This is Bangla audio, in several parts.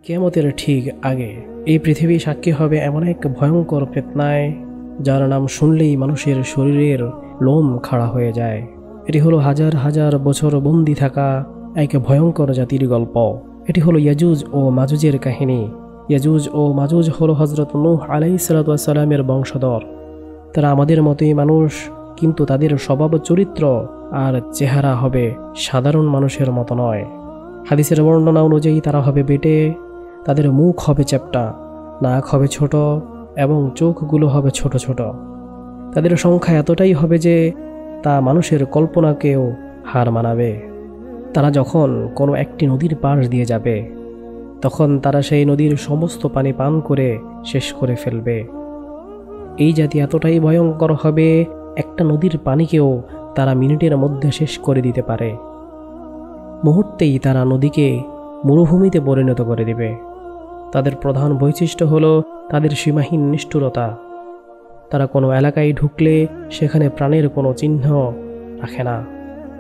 কিয়ামতের ঠিক আগে এই পৃথিবী সাক্ষী হবে এমন এক ভয়ঙ্কর ফিতনায় যার নাম শুনলেই মানুষের শরীরের লোম খাড়া হয়ে যায়। এটি হলো হাজার হাজার বছর বন্দি থাকা এক ভয়ঙ্কর জাতির গল্প। এটি হলো ইয়াজুজ ও মাজুজের কাহিনী। ইয়াজুজ ও মাজুজ হলো হযরত নূহ আলাইহিস সালামের বংশধর। তারা আমাদের মতোই মানুষ, কিন্তু তাদের স্বভাব চরিত্র আর চেহারা হবে সাধারণ মানুষের মতো নয়। হাদিসের বর্ণনা অনুযায়ী তারা হবে বেটে, তাদের মুখ হবে চ্যাপ্টা, নাক হবে ছোট এবং চোখগুলো হবে ছোট ছোট। তাদের সংখ্যা এতটাই হবে যে তা মানুষের কল্পনাকেও হার মানাবে। তারা যখন কোনো একটি নদীর পাশ দিয়ে যাবে তখন তারা সেই নদীর সমস্ত পানি পান করে শেষ করে ফেলবে। এই জাতি এতটাই ভয়ঙ্কর হবে, একটা নদীর পানিকেও তারা মিনিটের মধ্যে শেষ করে দিতে পারে। মুহূর্তেই তারা নদীকে মরুভূমিতে পরিণত করে দিবে। তাদের প্রধান বৈশিষ্ট্য হলো তাদের সীমাহীন নিষ্ঠুরতা। তারা কোনো এলাকায় ঢুকলে সেখানে প্রাণের কোনো চিহ্ন রাখে না।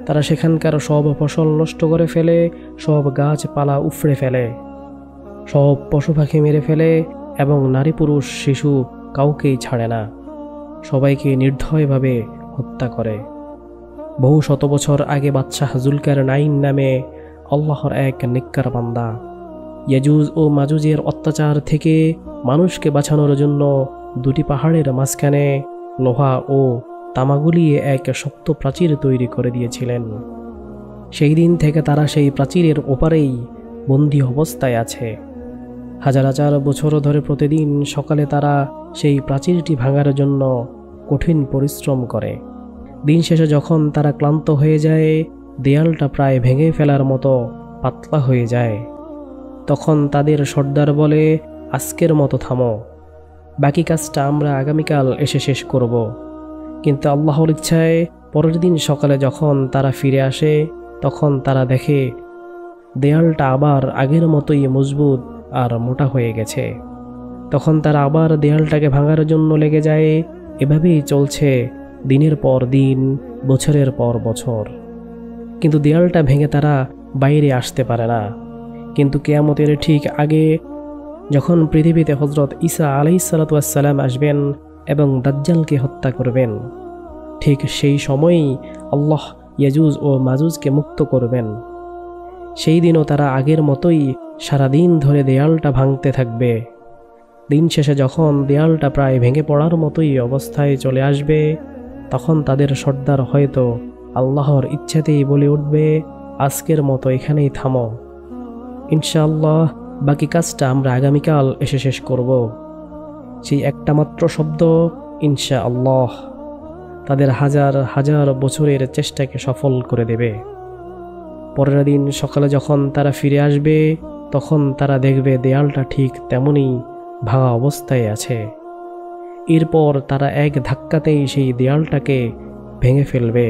তারা সেখানকার সব ফসল নষ্ট করে ফেলে, সব গাছপালা উফড়ে ফেলে, সব পশু পাখি মেরে ফেলে এবং নারী পুরুষ শিশু কাউকেই ছাড়ে না। সবাইকে নির্দয়ভাবে হত্যা করে। বহু শত বছর আগে বাদশাহ জুলকারনাইন নামে আল্লাহর এক নেককার বান্দা ইয়াজুজ ও মাজুজের অত্যাচার থেকে মানুষকে বাঁচানোর জন্য দুটি পাহাড়ের মাঝখানে লোহা ও তামা গলিয়ে এক শক্ত প্রাচীর তৈরি করে দিয়েছিলেন। সেই দিন থেকে তারা সেই প্রাচীরের ওপারেই বন্দী অবস্থায় আছে। হাজার হাজার বছর ধরে প্রতিদিন সকালে তারা সেই প্রাচীরটি ভাঙার জন্য কঠিন পরিশ্রম করে। দিন শেষে যখন তারা ক্লান্ত হয়ে যায়, দেয়ালটা প্রায় ভেঙে ফেলার মতো পাতলা হয়ে যায়, তখন তাদের সর্দার বলে, আজকের মতো থামো, বাকি কাজটা আমরা আগামীকাল এসে শেষ করব। কিন্তু আল্লাহর ইচ্ছায় পরের দিন সকালে যখন তারা ফিরে আসে তখন তারা দেখে দেয়ালটা আবার আগের মতোই মজবুত আর মোটা হয়ে গেছে। তখন তারা আবার দেয়ালটাকে ভাঙার জন্য লেগে যায়। এভাবেই চলছে দিনের পর দিন, বছরের পর বছর। কিন্তু দেয়ালটা ভেঙে তারা বাইরে আসতে পারে না। কিন্তু কিয়ামতের ঠিক আগে যখন পৃথিবীতে হযরত ঈসা আলাইহিস সালাম আসবেন এবং দাজ্জালকে হত্যা করবেন, ঠিক সেই সময়ই আল্লাহ ইয়াজুজ ও মাজুজকে মুক্ত করবেন। সেই দিনও তারা আগের মতোই সারাদিন ধরে দেয়ালটা ভাঙতে থাকবে। দিন শেষে যখন দেয়ালটা প্রায় ভেঙে পড়ার মতোই অবস্থায় চলে আসবে, তখন তাদের সর্দার হয়তো আল্লাহর ইচ্ছাতেই বলে উঠবে, আজকের মতো এখানেই থামো, ইনশাআল্লাহ বাকি কাজটা আমরা আগামীকাল এসে শেষ করব। সেই একটা মাত্র শব্দ ইনশাআল্লাহ তাদের হাজার হাজার বছরের চেষ্টাকে সফল করে দেবে। পরের দিন সকালে যখন তারা ফিরে আসবে তখন তারা দেখবে দেয়ালটা ঠিক তেমনই ভাঙা অবস্থায় আছে। এরপর তারা এক ধাক্কাতেই সেই দেয়ালটাকে ভেঙে ফেলবে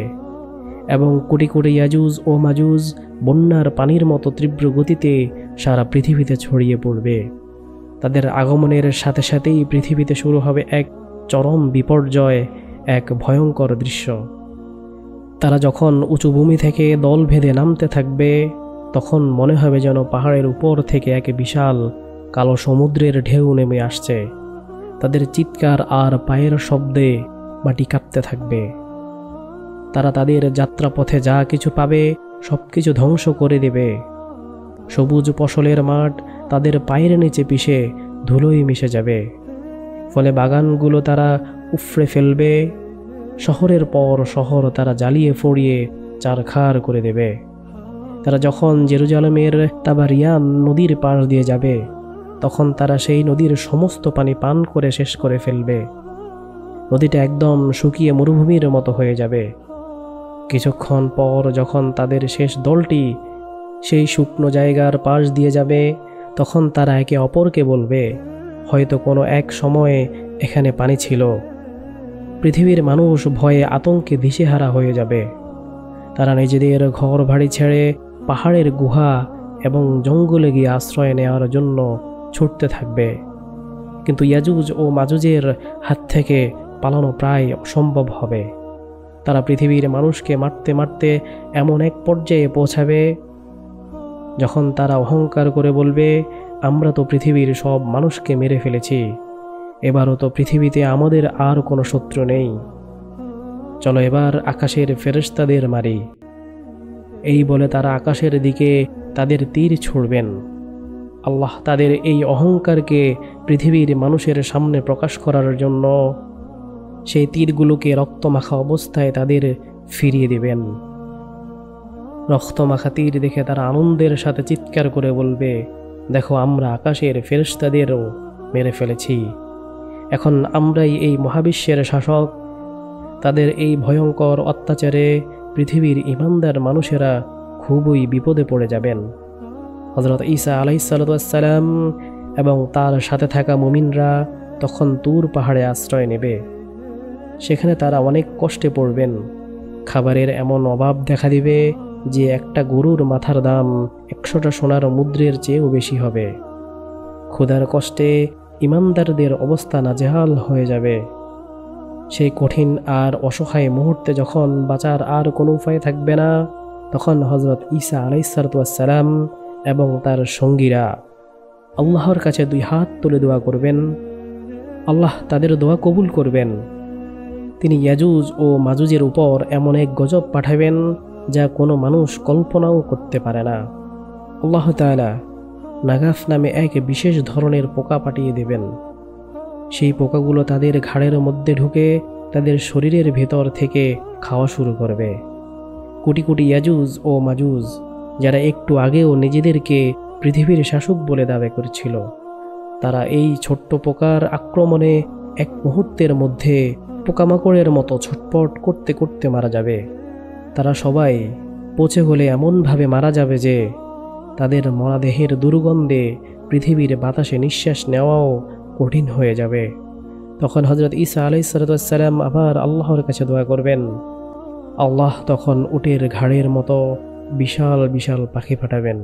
এবং কোটি কোটি ইয়াজুজ ও মাজুজ বন্যার পানির মতো তীব্র গতিতে সারা পৃথিবীতে ছড়িয়ে পড়বে। তাদের আগমনের সাথে সাথেই পৃথিবীতে শুরু হবে এক চরম বিপর্যয়, এক ভয়ঙ্কর দৃশ্য। তারা যখন উঁচু ভূমি থেকে দল ভেদে নামতে থাকবে তখন মনে হবে যেন পাহাড়ের উপর থেকে এক বিশাল কালো সমুদ্রের ঢেউ নেমে আসছে। তাদের চিৎকার আর পায়ের শব্দে মাটি কাঁপতে থাকবে। তারা তাদের যাত্রাপথে যা কিছু পাবে সব কিছু ধ্বংস করে দেবে। সবুজ ফসলের মাঠ তাদের পায়ের নিচে পিষে ধুলোয় মিশে যাবে। ফলে বাগানগুলো তারা উফড়ে ফেলবে। শহরের পর শহর তারা জ্বালিয়ে ফড়িয়ে চারখার করে দেবে। তারা যখন জেরুজালেমের তাবারিয়ান নদীর পাশ দিয়ে যাবে তখন তারা সেই নদীর সমস্ত পানি পান করে শেষ করে ফেলবে। নদীটা একদম শুকিয়ে মরুভূমির মতো হয়ে যাবে। কিছুক্ষণ পর যখন তাদের শেষ দলটি সেই শুকনো জায়গার পাশ দিয়ে যাবে তখন তারা একে অপরকে বলবে, হয়তো কোনো এক সময়ে এখানে পানি ছিল। পৃথিবীর মানুষ ভয়ে আতঙ্কে দিশেহারা হয়ে যাবে। তারা নিজেদের ঘর বাড়ি ছেড়ে পাহাড়ের গুহা এবং জঙ্গলে গিয়ে আশ্রয় নেওয়ার জন্য ছুটতে থাকবে। কিন্তু ইয়াজুজ ও মাজুজের হাত থেকে পালানো প্রায় অসম্ভব হবে। তারা পৃথিবীর মানুষকে মারতে মারতে এমন এক পর্যায়ে পৌঁছাবে যখন তারা অহংকার করে বলবে, আমরা তো পৃথিবীর সব মানুষকে মেরে ফেলেছি, এবারও তো পৃথিবীতে আমাদের আর কোনো শত্রু নেই, চলো এবার আকাশের ফেরেশতাদের মারি। এই বলে তারা আকাশের দিকে তাদের তীর ছুড়বেন। আল্লাহ তাদের এই অহংকারকে পৃথিবীর মানুষের সামনে প্রকাশ করার জন্য সেই তীরগুলোকে রক্তমাখা অবস্থায় তাদের ফিরিয়ে দিবেন। রক্তমাখা তীর দেখে তারা আনন্দের সাথে চিৎকার করে বলবে, দেখো আমরা আকাশের ফেরেশতাদেরও মেরে ফেলেছি, এখন আমরাই এই মহাবিশ্বের শাসক। তাদের এই ভয়ঙ্কর অত্যাচারে পৃথিবীর ঈমানদার মানুষেরা খুবই বিপদে পড়ে যাবেন। হযরত ঈসা আলাইহিসসালাম এবং তার সাথে থাকা মুমিনরা তখন তুর পাহাড়ে আশ্রয় নেবে। সেখানে তারা অনেক কষ্টে পড়বেন। খাবারের এমন অভাব দেখা দিবে যে একটা গরুর মাথার দাম 100টা সোনার মুদ্রের চেয়েও বেশি হবে। ক্ষুধার কষ্টে ঈমানদারদের অবস্থা নাজেহাল হয়ে যাবে। সেই কঠিন আর অসহায় মুহূর্তে যখন বাঁচার আর কোনো উপায় থাকবে না, তখন হযরত ঈসা আলাইহিসসালাম এবং তার সঙ্গীরা আল্লাহর কাছে 2 হাত তুলে দোয়া করবেন। আল্লাহ তাদের দোয়া কবুল করবেন। তিনি ইয়াজুজ ও মাজুজের উপর এমন এক গজব পাঠাবেন যা কোনো মানুষ কল্পনাও করতে পারে না। আল্লাহ তাআলা নাগাফ নামে এক বিশেষ ধরনের পোকা পাঠিয়ে দেবেন। সেই পোকাগুলো তাদের ঘাড়ের মধ্যে ঢুকে তাদের শরীরের ভেতর থেকে খাওয়া শুরু করবে। কোটি কোটি ইয়াজুজ ও মাজুজ, যারা একটু আগেও নিজেদেরকে পৃথিবীর শাসক বলে দাবি করেছিল, তারা এই ছোট্ট পোকার আক্রমণে এক মুহূর্তের মধ্যে পোকামাকড়ের মতো ছটপট করতে করতে মারা যাবে। তারা সবাই পচে গলে এমনভাবে মারা যাবে যে তাদের মরাদেহের দুর্গন্ধে পৃথিবীর বাতাসে নিঃশ্বাস নেওয়াও কঠিন হয়ে যাবে। তখন হযরত ঈসা আলাইহিসসালাম আবার আল্লাহর কাছে দোয়া করবেন। আল্লাহ তখন উটের ঘাড়ের মতো বিশাল বিশাল পাখি পাঠাবেন।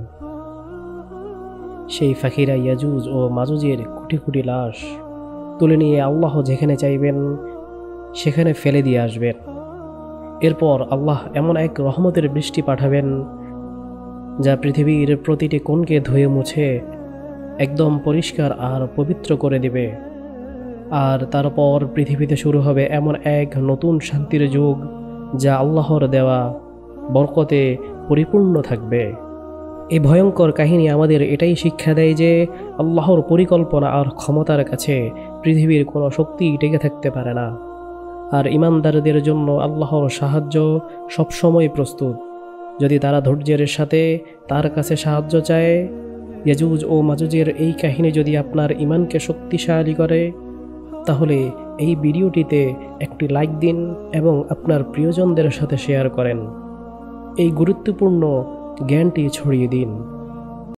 সেই পাখিরা ইয়াজুজ ও মাজুজের কোটি কোটি লাশ তুলে নিয়ে আল্লাহ যেখানে চাইবেন সেখানে ফেলে দিয়ে আসবেন। এরপর আল্লাহ এমন এক রহমতের বৃষ্টি পাঠাবেন যা পৃথিবীর প্রতিটি কোণকে ধুয়ে মুছে একদম পরিষ্কার আর পবিত্র করে দেবে। আর তারপর পৃথিবীতে শুরু হবে এমন এক নতুন শান্তির যুগ যা আল্লাহর দেওয়া বরকতে পরিপূর্ণ থাকবে। এই ভয়ঙ্কর কাহিনী আমাদের এটাই শিক্ষা দেয় যে আল্লাহর পরিকল্পনা আর ক্ষমতার কাছে পৃথিবীর কোনো শক্তি টিকে থাকতে পারে না। আর ঈমানদারদের জন্য আল্লাহর সাহায্য সবসময় প্রস্তুত, যদি তারা ধৈর্যের সাথে তার কাছে সাহায্য চায়। ইয়াজুজ ও মাজুজের এই কাহিনী যদি আপনার ঈমানকে শক্তিশালী করে, তাহলে এই ভিডিওটিতে একটি লাইক দিন এবং আপনার প্রিয়জনদের সাথে শেয়ার করেন। এই গুরুত্বপূর্ণ জ্ঞানটি ছড়িয়ে দিন।